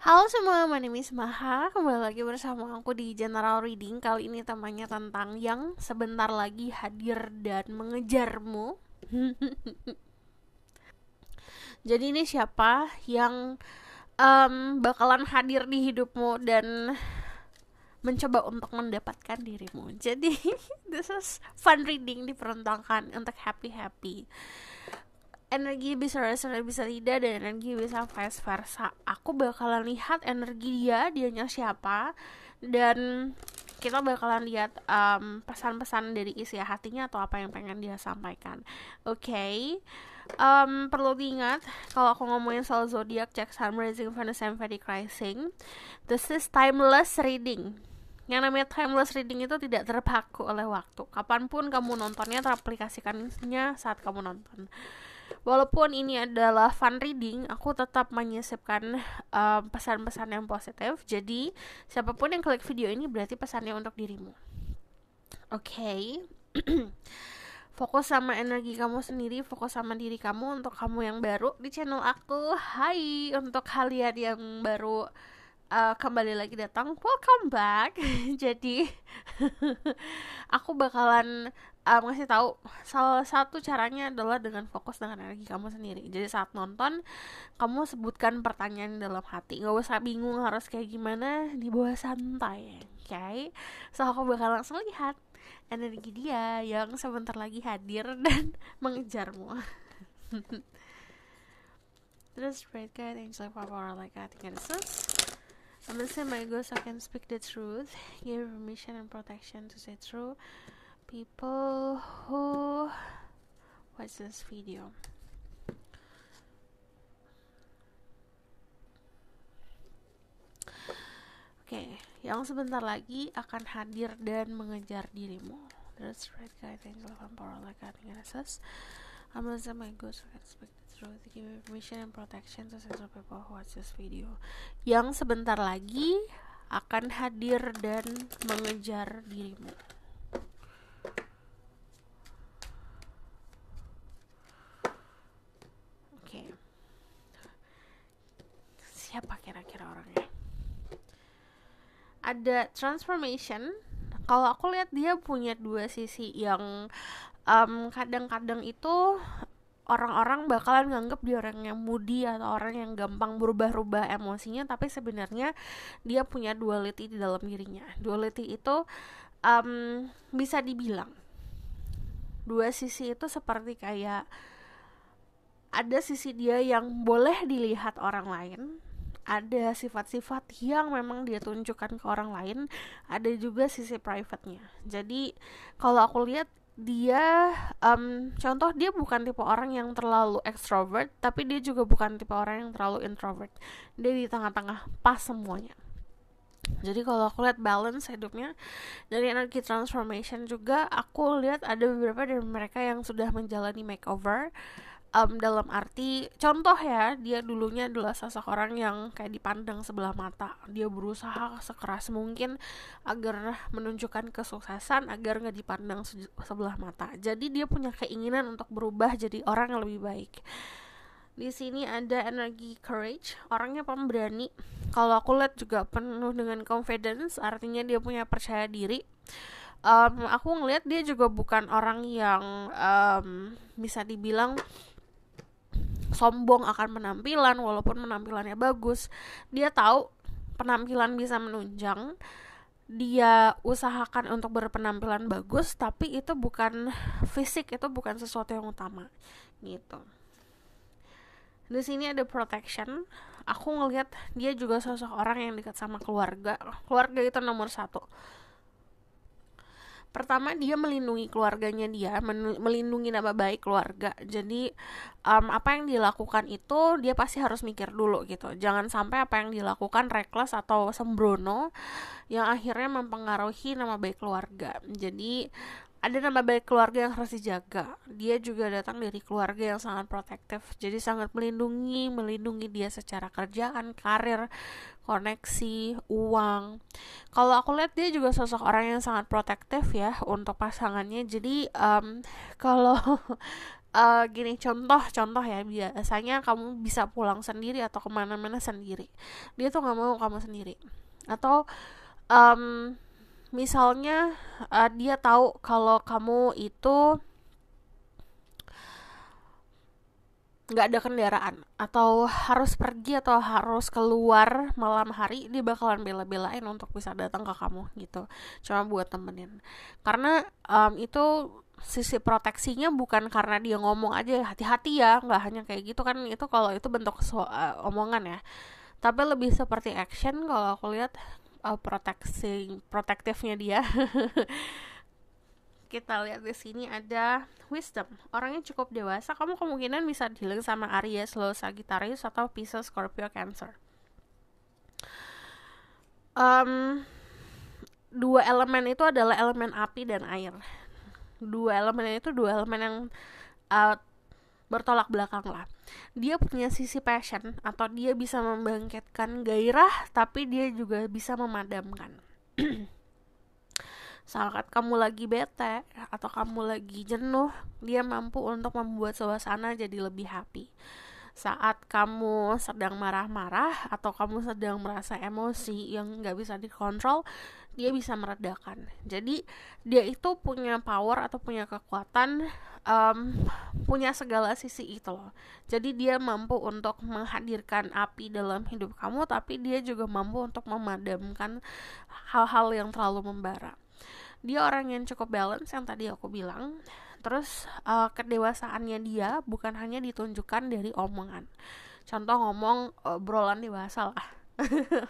Halo semua, my name is Maha. Kembali lagi bersama aku di General Reading. Kali ini temanya tentang yang sebentar lagi hadir dan mengejarmu. Jadi ini siapa yang bakalan hadir di hidupmu dan mencoba untuk mendapatkan dirimu. Jadi this is fun reading, diperuntukkan untuk happy-happy. Energi bisa resonate, bisa tidak, dan energi bisa vice versa. Aku bakalan lihat energi dianya siapa, dan kita bakalan lihat pesan-pesan dari isi hatinya atau apa yang pengen dia sampaikan. Oke. Perlu diingat kalau aku ngomongin soal zodiak, check sun, rising, Venus, and Vedic rising. This is timeless reading. Yang namanya timeless reading itu tidak terpaku oleh waktu. Kapanpun kamu nontonnya, teraplikasikannya saat kamu nonton. Walaupun ini adalah fun reading, aku tetap menyisipkan pesan-pesan yang positif. Jadi siapapun yang klik video ini berarti pesannya untuk dirimu. Oke. Fokus sama energi kamu sendiri, fokus sama diri kamu. Untuk kamu yang baru di channel aku, hai. Untuk kalian yang baru kembali lagi datang, welcome back. Jadi aku bakalan ngasih tahu salah satu caranya adalah dengan fokus dengan energi kamu sendiri. Jadi saat nonton, kamu sebutkan pertanyaan dalam hati, nggak usah bingung harus kayak gimana, dibawa santai, oke? Okay? So aku bakal langsung lihat energi dia yang sebentar lagi hadir dan mengejarmu. Terus spread guide, angel power like I think it is. I'm listening my ghost, I can speak the truth, give permission and protection to say true. People who watch this video. Oke, yang sebentar lagi akan hadir dan mengejar dirimu. There's red guy, angel of power like I think it is. I'm listening my ghost, I can speak the truth, give permission and protection to say true. People who watch this video. Yang sebentar lagi akan hadir dan mengejar dirimu. Siapa kira-kira orangnya? Ada transformation. Kalau aku lihat dia punya dua sisi yang kadang-kadang itu orang-orang bakalan nganggep dia orang yang moody atau orang yang gampang berubah-ubah emosinya, tapi sebenarnya dia punya duality di dalam dirinya. Duality itu bisa dibilang dua sisi itu seperti kayak ada sisi dia yang boleh dilihat orang lain, ada sifat-sifat yang memang dia tunjukkan ke orang lain, ada juga sisi private-nya. Jadi kalau aku lihat dia contoh, dia bukan tipe orang yang terlalu extrovert, tapi dia juga bukan tipe orang yang terlalu introvert. Dia di tengah-tengah, pas semuanya. Jadi kalau aku lihat balance hidupnya. Dari energi transformation juga aku lihat ada beberapa dari mereka yang sudah menjalani makeover. Dalam arti, contoh ya, dia dulunya adalah seseorang yang kayak dipandang sebelah mata. Dia berusaha sekeras mungkin agar menunjukkan kesuksesan, agar gak dipandang sebelah mata. Jadi dia punya keinginan untuk berubah jadi orang yang lebih baik. Di sini ada energi courage, orangnya pemberani. Kalau aku lihat juga penuh dengan confidence, artinya dia punya percaya diri. Aku ngelihat dia juga bukan orang yang bisa dibilang sombong akan penampilan, walaupun penampilannya bagus. Dia tahu penampilan bisa menunjang, dia usahakan untuk berpenampilan bagus, tapi itu bukan fisik, itu bukan sesuatu yang utama gitu. Di sini ada protection. Aku ngelihat dia juga sosok orang yang dekat sama keluarga. Keluarga itu nomor satu. Pertama, dia melindungi keluarganya, dia melindungi nama baik keluarga. Jadi apa yang dilakukan itu dia pasti harus mikir dulu gitu. Jangan sampai apa yang dilakukan reckless atau sembrono yang akhirnya mempengaruhi nama baik keluarga. Jadi ada nama baik keluarga yang harus dijaga. Dia juga datang dari keluarga yang sangat protektif, jadi sangat melindungi dia secara kerjaan, karir, koneksi, uang. Kalau aku lihat dia juga sosok orang yang sangat protektif ya untuk pasangannya. Jadi kalau gini, contoh ya, biasanya kamu bisa pulang sendiri atau kemana-mana sendiri, dia tuh nggak mau kamu sendiri. Atau um, misalnya dia tahu kalau kamu itu nggak ada kendaraan atau harus pergi atau harus keluar malam hari, dia bakalan bela-belain untuk bisa datang ke kamu gitu, cuma buat temenin. Karena itu sisi proteksinya bukan karena dia ngomong aja hati-hati ya, nggak hanya kayak gitu kan, itu kalau itu bentuk omongan ya, tapi lebih seperti action kalau aku lihat. Protektifnya dia. Kita lihat di sini ada wisdom. Orangnya cukup dewasa. Kamu kemungkinan bisa dealing sama Aries, Leo, Sagittarius, atau Pisces, Scorpio, Cancer. Dua elemen itu adalah elemen api dan air. Dua elemen itu dua elemen yang bertolak belakang lah. Dia punya sisi passion atau dia bisa membangkitkan gairah, tapi dia juga bisa memadamkan. Saat kamu lagi bete atau kamu lagi jenuh, dia mampu untuk membuat suasana jadi lebih happy. Saat kamu sedang marah-marah atau kamu sedang merasa emosi yang gak bisa dikontrol, dia bisa meredakan. Jadi dia itu punya power atau punya kekuatan, punya segala sisi itu loh. Jadi dia mampu untuk menghadirkan api dalam hidup kamu, tapi dia juga mampu untuk memadamkan hal-hal yang terlalu membara. Dia orang yang cukup balance yang tadi aku bilang. Terus kedewasaannya dia bukan hanya ditunjukkan dari omongan. Contoh ngomong obrolan dewasa lah.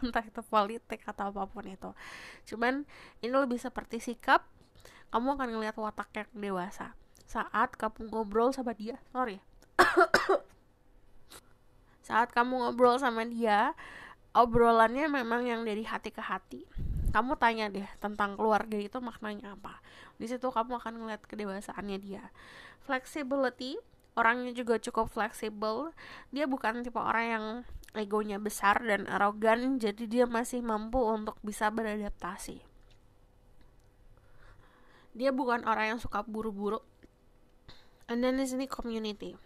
Entah itu politik atau apapun itu. Cuman ini lebih seperti sikap. Kamu akan ngelihat watak yang dewasa saat kamu ngobrol sama dia. Saat kamu ngobrol sama dia, obrolannya memang yang dari hati ke hati. Kamu tanya deh tentang keluarga itu maknanya apa. Di situ kamu akan ngeliat kedewasaannya dia. Flexibility, orangnya juga cukup fleksibel. Dia bukan tipe orang yang egonya besar dan arogan, jadi dia masih mampu untuk bisa beradaptasi. Dia bukan orang yang suka buru-buru. And then di sini community.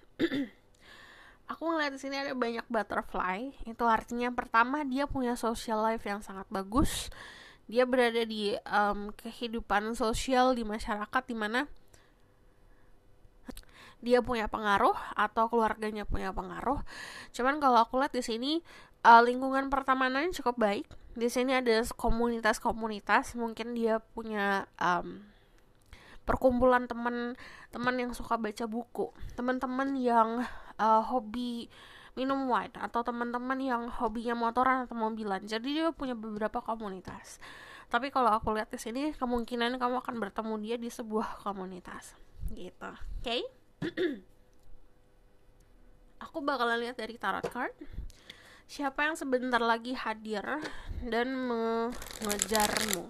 Aku ngeliat di sini ada banyak butterfly. Itu artinya pertama dia punya social life yang sangat bagus. Dia berada di kehidupan sosial di masyarakat di mana dia punya pengaruh atau keluarganya punya pengaruh. Cuman kalau aku lihat di sini lingkungan pertemanannya cukup baik. Di sini ada komunitas-komunitas. Mungkin dia punya perkumpulan teman-teman yang suka baca buku, teman-teman yang hobi minum wine, atau teman-teman yang hobinya motoran atau mobilan. Jadi dia punya beberapa komunitas. Tapi kalau aku lihat di sini kemungkinan kamu akan bertemu dia di sebuah komunitas. Gitu. Oke? Aku bakalan lihat dari tarot card. Siapa yang sebentar lagi hadir dan mengejarmu?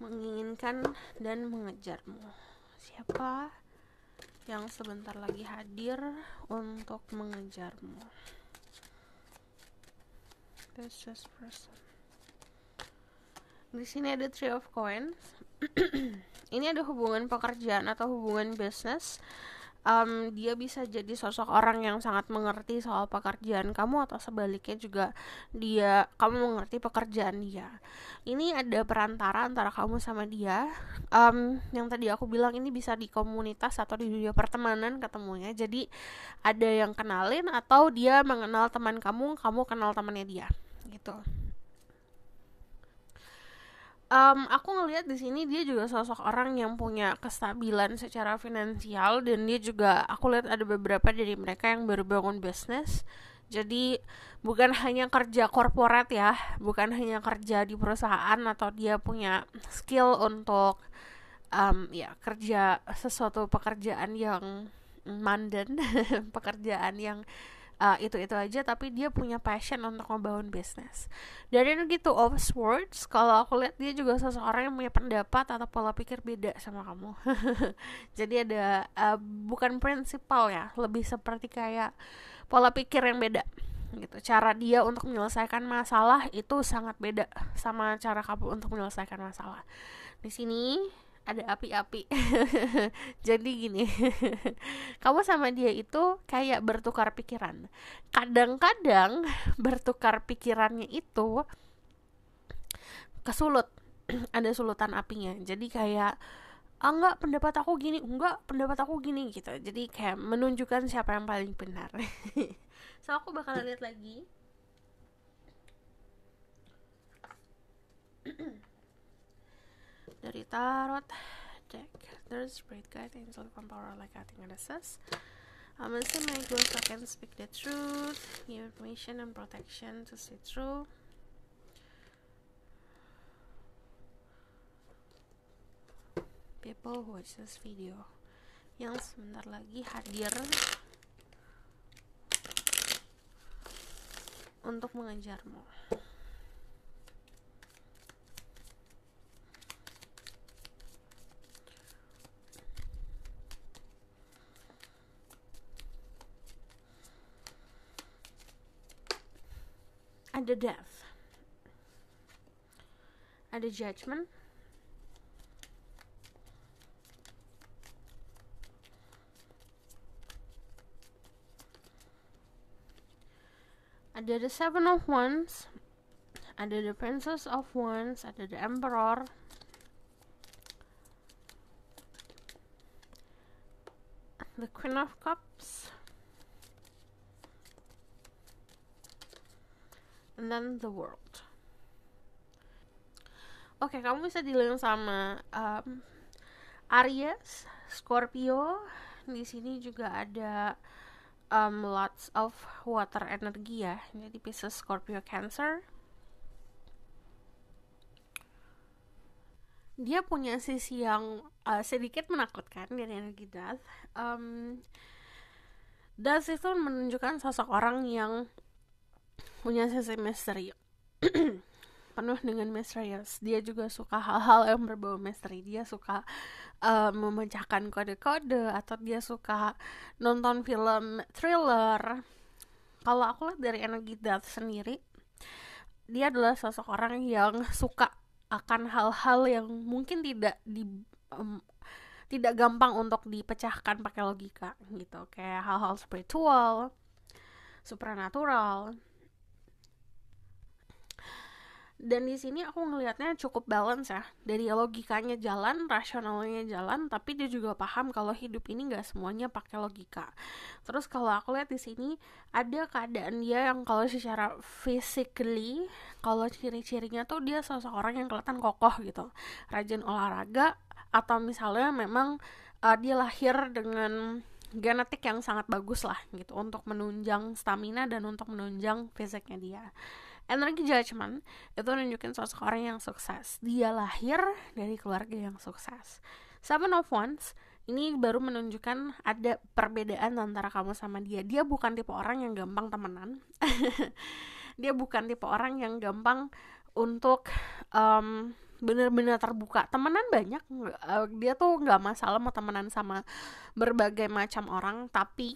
Menginginkan dan mengejarmu. Siapa yang sebentar lagi hadir untuk mengejarmu? This is person. Di sini ada Three of Coins. Ini ada hubungan pekerjaan atau hubungan bisnis. Dia bisa jadi sosok orang yang sangat mengerti soal pekerjaan kamu, atau sebaliknya juga kamu mengerti pekerjaan dia. Ini ada perantara antara kamu sama dia. Yang tadi aku bilang ini bisa di komunitas atau di dunia pertemanan ketemunya. Jadi ada yang kenalin atau dia mengenal teman kamu kenal temannya dia, gitu. Aku ngelihat di sini dia juga sosok orang yang punya kestabilan secara finansial, dan dia juga, aku lihat ada beberapa dari mereka yang baru bangun bisnis. Jadi bukan hanya kerja korporat ya, bukan hanya kerja di perusahaan, atau dia punya skill untuk kerja sesuatu pekerjaan yang mundane, pekerjaan yang itu aja, tapi dia punya passion untuk membangun bisnis. Dari gitu of Swords, kalau aku lihat dia juga seseorang yang punya pendapat atau pola pikir beda sama kamu. Jadi ada bukan prinsipal ya, lebih seperti kayak pola pikir yang beda gitu. Cara dia untuk menyelesaikan masalah itu sangat beda sama cara kamu untuk menyelesaikan masalah. Di sini ada api-api. Jadi gini, kamu sama dia itu kayak bertukar pikiran. Kadang-kadang bertukar pikirannya itu kesulut. Ada sulutan apinya. Jadi kayak enggak, pendapat aku gini, enggak, pendapat aku gini gitu. Jadi kayak menunjukkan siapa yang paling benar. So aku bakal lihat lagi. Dari tarot deck, there's great guide, angel from power like acting and assess. I'm gonna say my goals so I can speak the truth, new information and protection to see through. People who watch this video yang sebentar lagi hadir untuk mengejarmu. Ada death, ada judgment, ada the seven of wands, ada the princess of wands, ada the emperor, the queen of cups, and then the world. Oke, kamu bisa dealing sama Aries, Scorpio. Di sini juga ada lots of water energi ya. Jadi Pisces, Scorpio, Cancer. Dia punya sisi yang sedikit menakutkan dari energi Death. Death itu menunjukkan sosok orang yang punya sisi misteri. Penuh dengan misterius. Dia juga suka hal-hal yang berbau misteri. Dia suka memecahkan kode-kode, atau dia suka nonton film thriller. Kalau aku lihat dari energi Death sendiri, dia adalah sosok orang yang suka akan hal-hal yang mungkin tidak gampang untuk dipecahkan pakai logika gitu, kayak hal-hal spiritual, supernatural. Dan di sini aku ngelihatnya cukup balance ya, dari logikanya jalan, rasionalnya jalan, tapi dia juga paham kalau hidup ini nggak semuanya pakai logika. Terus kalau aku lihat di sini ada keadaan dia yang kalau secara physically, kalau ciri-cirinya tuh dia sosok orang yang kelihatan kokoh gitu, rajin olahraga, atau misalnya memang dia lahir dengan genetik yang sangat bagus lah gitu untuk menunjang stamina dan untuk menunjang fisiknya dia. Energi judgment itu nunjukin sosok orang yang sukses. Dia lahir dari keluarga yang sukses. Seven of Wands ini baru menunjukkan ada perbedaan antara kamu sama dia. Dia bukan tipe orang yang gampang temenan. Dia bukan tipe orang yang gampang untuk benar-benar terbuka. Temenan banyak, dia tuh nggak masalah mau temenan sama berbagai macam orang, tapi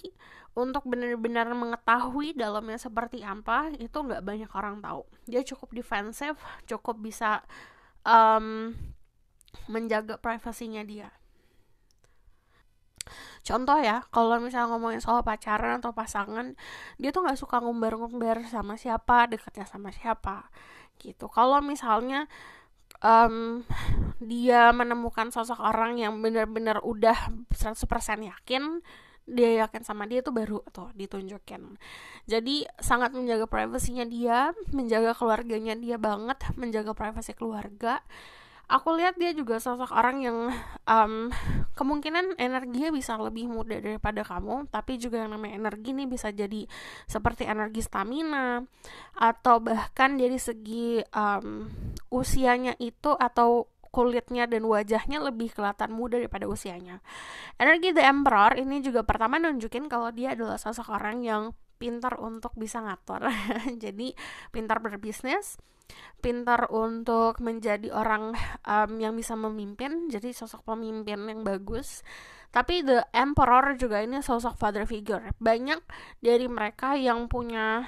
untuk benar-benar mengetahui dalamnya seperti apa itu nggak banyak orang tahu. Dia cukup defensif, cukup bisa menjaga privasinya dia. Contoh ya, kalau misalnya ngomongin soal pacaran atau pasangan, dia tuh nggak suka ngumbar-ngumbar sama siapa, dekatnya sama siapa gitu. Kalau misalnya dia menemukan sosok orang yang benar-benar udah 100% yakin, dia yakin sama dia, itu baru tuh ditunjukin. Jadi sangat menjaga privasinya dia, menjaga keluarganya dia banget, menjaga privasi keluarga. Aku lihat dia juga sosok orang yang kemungkinan energinya bisa lebih muda daripada kamu, tapi juga yang namanya energi nih bisa jadi seperti energi stamina, atau bahkan dari segi usianya itu atau kulitnya dan wajahnya lebih kelihatan muda daripada usianya. Energi The Emperor ini juga pertama nunjukin kalau dia adalah sosok orang yang pintar untuk bisa ngatur. Jadi pintar berbisnis, pintar untuk menjadi orang yang bisa memimpin, jadi sosok pemimpin yang bagus. Tapi The Emperor juga ini sosok father figure. Banyak dari mereka yang punya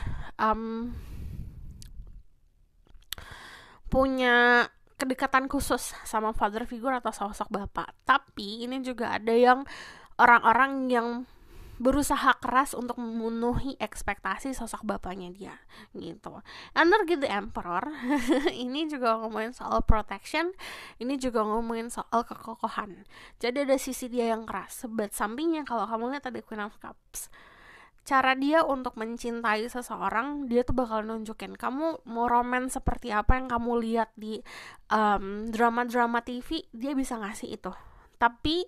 kedekatan khusus sama father figure atau sosok bapak. Tapi ini juga ada yang orang-orang yang berusaha keras untuk memenuhi ekspektasi sosok bapaknya dia gitu. Energi the Emperor ini juga ngomongin soal protection, ini juga ngomongin soal kekokohan. Jadi ada sisi dia yang keras. But sampingnya kalau kamu lihat ada Queen of Cups, cara dia untuk mencintai seseorang, dia tuh bakal nunjukin kamu mau romance seperti apa yang kamu lihat di drama-drama TV, dia bisa ngasih itu. Tapi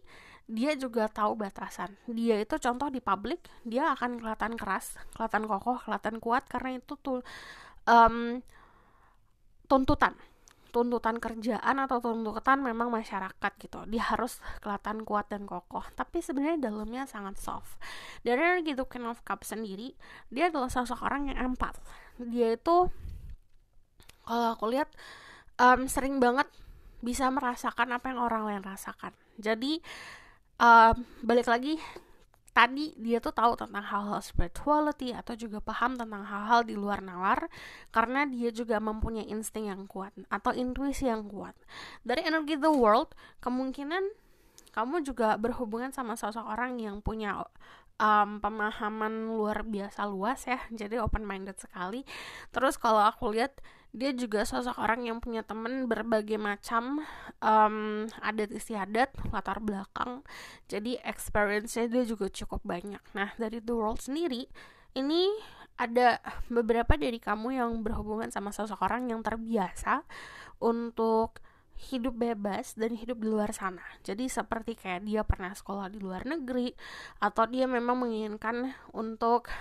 dia juga tahu batasan. Dia itu contoh di publik, dia akan kelihatan keras, kelihatan kokoh, kelihatan kuat karena itu tuh tuntutan kerjaan atau tuntutan memang masyarakat gitu. Dia harus kelihatan kuat dan kokoh, tapi sebenarnya dalamnya sangat soft. Dari gitu Queen of Cups sendiri, dia adalah sosok orang yang empat. Dia itu kalau aku lihat sering banget bisa merasakan apa yang orang lain rasakan. Jadi balik lagi, tadi dia tuh tahu tentang hal-hal spirituality atau juga paham tentang hal-hal di luar nalar karena dia juga mempunyai insting yang kuat atau intuisi yang kuat. Dari energi the world, kemungkinan kamu juga berhubungan sama sosok orang yang punya pemahaman luar biasa luas ya, jadi open minded sekali. Terus kalau aku lihat dia juga sosok orang yang punya temen berbagai macam adat istiadat, latar belakang, jadi experience-nya dia juga cukup banyak. Nah dari The World sendiri, ini ada beberapa dari kamu yang berhubungan sama sosok orang yang terbiasa untuk hidup bebas dan hidup di luar sana. Jadi seperti kayak dia pernah sekolah di luar negeri, atau dia memang menginginkan untuk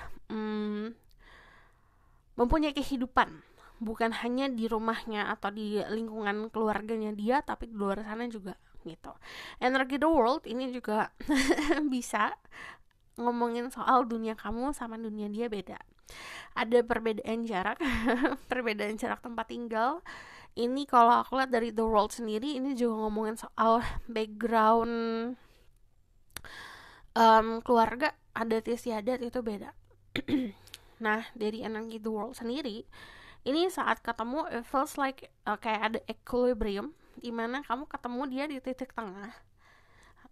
mempunyai kehidupan bukan hanya di rumahnya atau di lingkungan keluarganya dia, tapi di luar sana juga gitu. Energi the world ini juga bisa ngomongin soal dunia kamu sama dunia dia beda. Ada perbedaan jarak, perbedaan jarak tempat tinggal. Ini kalau aku lihat dari the world sendiri, ini juga ngomongin soal background keluarga, adat istiadat itu beda. Nah dari energi the world sendiri, ini saat ketemu it feels like kayak ada equilibrium, dimana kamu ketemu dia di titik tengah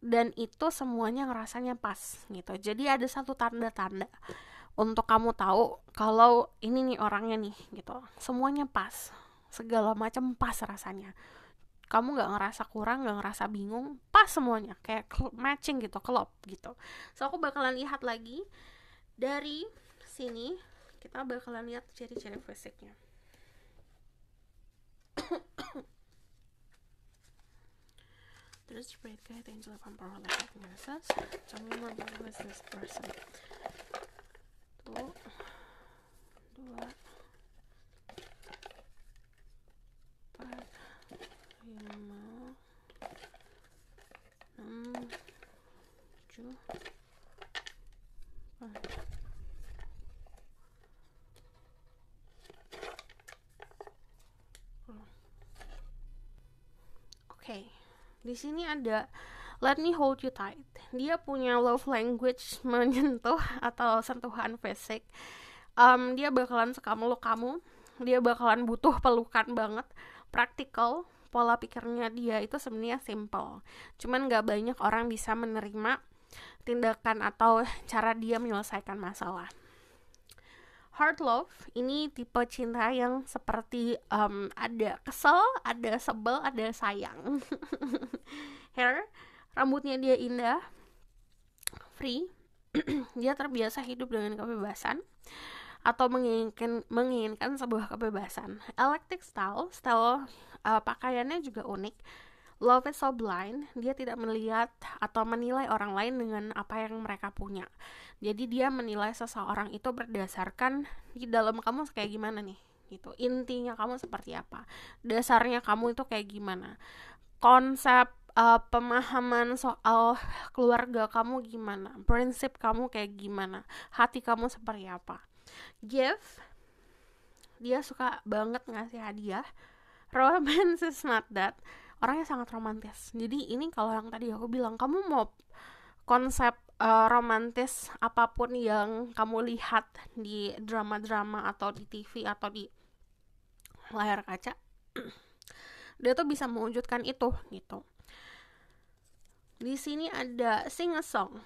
dan itu semuanya ngerasanya pas gitu. Jadi ada satu tanda-tanda untuk kamu tahu kalau ini nih orangnya nih gitu, semuanya pas, segala macam pas rasanya. Kamu nggak ngerasa kurang, nggak ngerasa bingung, pas semuanya kayak matching gitu, klop gitu. So aku bakalan lihat lagi dari sini, kita bakalan lihat ciri-ciri fisiknya. Terus spread guide angel emperor like nurses. Tell me more about this person. 1, 2, 4, 5, 6, 7, 8. Oke, di sini ada let me hold you tight. Dia punya love language menyentuh atau sentuhan fisik. Dia bakalan suka meluk kamu. Dia bakalan butuh pelukan banget. Praktikal, pola pikirnya dia itu sebenarnya simple. Cuman gak banyak orang bisa menerima tindakan atau cara dia menyelesaikan masalah. Hard love, ini tipe cinta yang seperti ada kesel, ada sebel, ada sayang. Hair, rambutnya dia indah, free, dia terbiasa hidup dengan kebebasan atau menginginkan sebuah kebebasan. Eclectic style pakaiannya juga unik. Love is so blind, dia tidak melihat atau menilai orang lain dengan apa yang mereka punya. Jadi dia menilai seseorang itu berdasarkan di dalam kamu kayak gimana nih gitu. Intinya kamu seperti apa, dasarnya kamu itu kayak gimana, konsep pemahaman soal keluarga kamu gimana, prinsip kamu kayak gimana, hati kamu seperti apa. Give, dia suka banget ngasih hadiah. Romance is not that, orangnya sangat romantis. Jadi ini kalau yang tadi aku bilang, kamu mau konsep romantis apapun yang kamu lihat di drama-drama atau di TV atau di layar kaca, dia tuh bisa mewujudkan itu gitu. Di sini ada sing a song.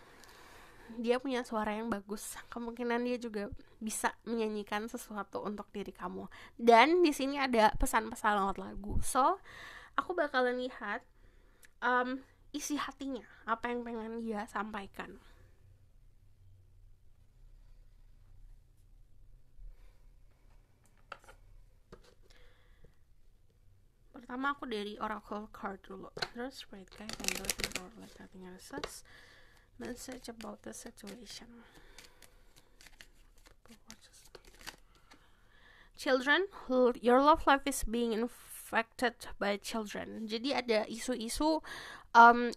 Dia punya suara yang bagus. Kemungkinan dia juga bisa menyanyikan sesuatu untuk diri kamu. Dan di sini ada pesan-pesan lewat lagu. So, aku bakalan lihat isi hatinya, apa yang pengen dia sampaikan. Pertama aku dari Oracle card dulu. Terus Spirit Guide and Angel Power like nothing else. Message about the situation. Children, your love life is being infected by children. Jadi ada isu-isu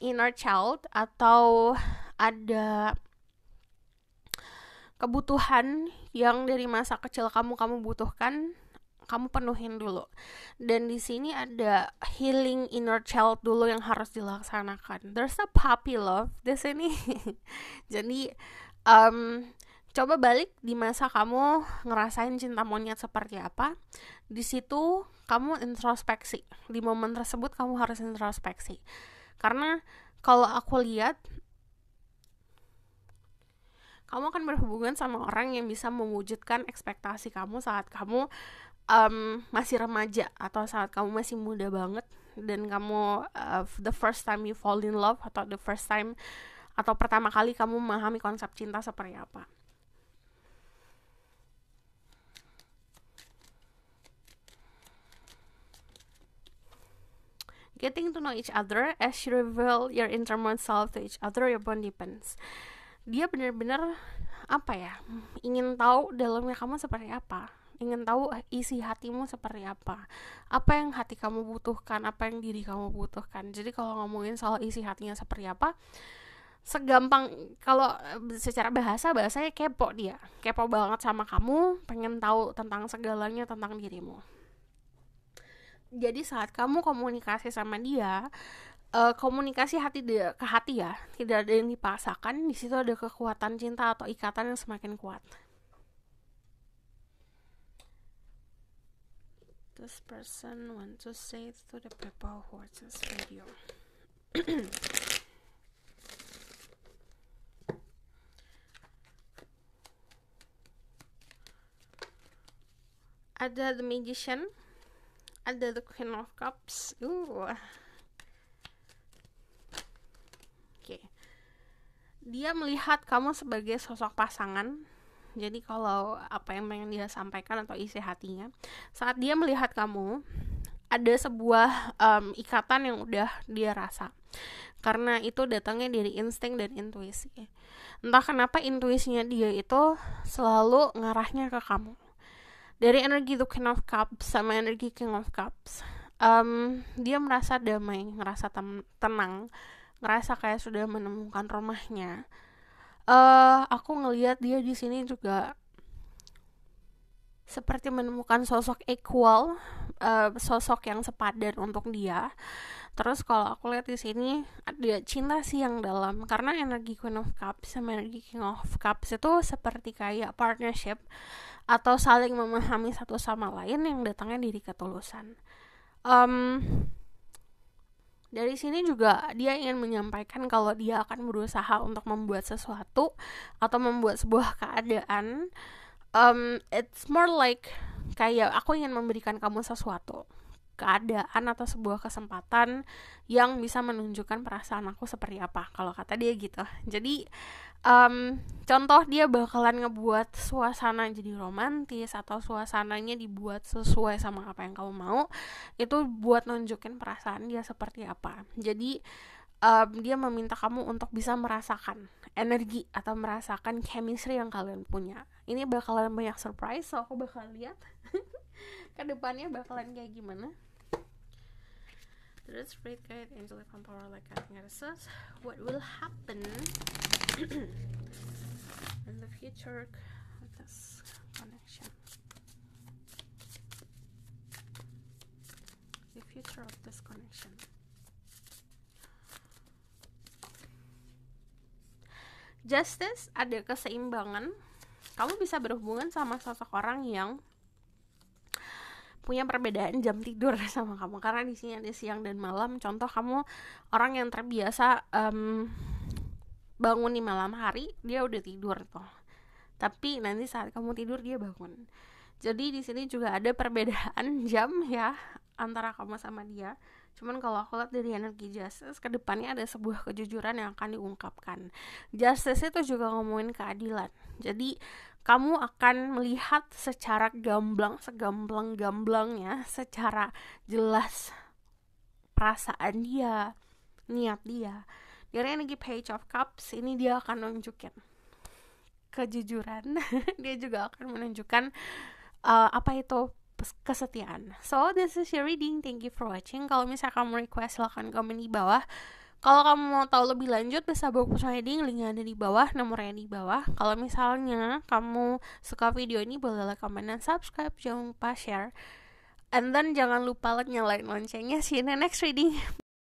inner child, atau ada kebutuhan yang dari masa kecil kamu butuhkan, kamu penuhin dulu. Dan di sini ada healing inner child dulu yang harus dilaksanakan. There's a puppy love di sini. Jadi coba balik di masa kamu ngerasain cinta monyet seperti apa. Di situ kamu introspeksi. Di momen tersebut kamu harus introspeksi. Karena kalau aku lihat, kamu akan berhubungan sama orang yang bisa mewujudkan ekspektasi kamu saat kamu masih remaja, atau saat kamu masih muda banget, dan kamu the first time you fall in love, atau the first time, atau pertama kali kamu memahami konsep cinta seperti apa. Getting to know each other, as you reveal your innermost self to each other, your bond deepens. Dia benar-benar ingin tahu dalamnya kamu seperti apa, ingin tahu isi hatimu seperti apa yang hati kamu butuhkan, apa yang diri kamu butuhkan. Jadi kalau ngomongin soal isi hatinya seperti apa, segampang, kalau secara bahasanya kepo. Dia kepo banget sama kamu, pengen tahu tentang segalanya tentang dirimu. Jadi saat kamu komunikasi sama dia, komunikasi hati ke hati ya, tidak ada yang dipaksakan. Di situ ada kekuatan cinta atau ikatan yang semakin kuat. This person want to say to the people who watch this video. Ada the Magician, ada the Queen of Cups. Dia melihat kamu sebagai sosok pasangan. Jadi kalau apa yang pengen dia sampaikan atau isi hatinya, saat dia melihat kamu, ada sebuah ikatan yang udah dia rasa. Karena itu datangnya dari insting dan intuisi. Entah kenapa intuisinya dia itu selalu ngarahnya ke kamu. Dari energi The Queen of Cups sama energi King of Cups, dia merasa damai, ngerasa tenang, ngerasa kayak sudah menemukan rumahnya. Aku ngelihat dia di sini juga seperti menemukan sosok equal, sosok yang sepadan untuk dia. Terus kalau aku lihat di sini ada cinta sih yang dalam, karena energi Queen of Cups sama energi King of Cups itu seperti kayak partnership atau saling memahami satu sama lain yang datangnya dari ketulusan. Dari sini juga dia ingin menyampaikan kalau dia akan berusaha untuk membuat sesuatu atau membuat sebuah keadaan. It's more like kayak aku ingin memberikan kamu sesuatu, keadaan atau sebuah kesempatan yang bisa menunjukkan perasaan aku seperti apa, kalau kata dia gitu. Jadi contoh, dia bakalan ngebuat suasana jadi romantis atau suasananya dibuat sesuai sama apa yang kamu mau, itu buat nunjukin perasaan dia seperti apa. Jadi dia meminta kamu untuk bisa merasakan energi atau merasakan chemistry yang kalian punya. Ini bakalan banyak surprise, so aku bakal lihat ke depannya bakalan kayak gimana. Terus Spirit Guide, Angel Power like nothing else. What will happen in the future of this connection? The future of this connection. Justice, ada keseimbangan. Kamu bisa berhubungan sama sosok orang yang punya perbedaan jam tidur sama kamu, karena di sini ada siang dan malam. Contoh, kamu orang yang terbiasa bangun di malam hari, dia udah tidur tuh, tapi nanti saat kamu tidur dia bangun. Jadi di sini juga ada perbedaan jam ya antara kamu sama dia. Cuman kalau aku lihat dari energi justice, kedepannya ada sebuah kejujuran yang akan diungkapkan. Justice itu juga ngomongin keadilan. Jadi kamu akan melihat secara gamblang, segamblang-gamblangnya, secara jelas perasaan dia, niat dia. Dari energi Page of Cups ini dia akan nunjukin kejujuran. Dia juga akan menunjukkan apa itu kesetiaan. So this is your reading. Thank you for watching. Kalau misalnya kamu request, silahkan komen di bawah. Kalau kamu mau tahu lebih lanjut, bisa book personal reading, linknya ada di bawah, nomornya di bawah. Kalau misalnya kamu suka video ini, boleh like, comment, dan subscribe. Jangan lupa share. And then jangan lupa nyalain loncengnya. See you in the next reading.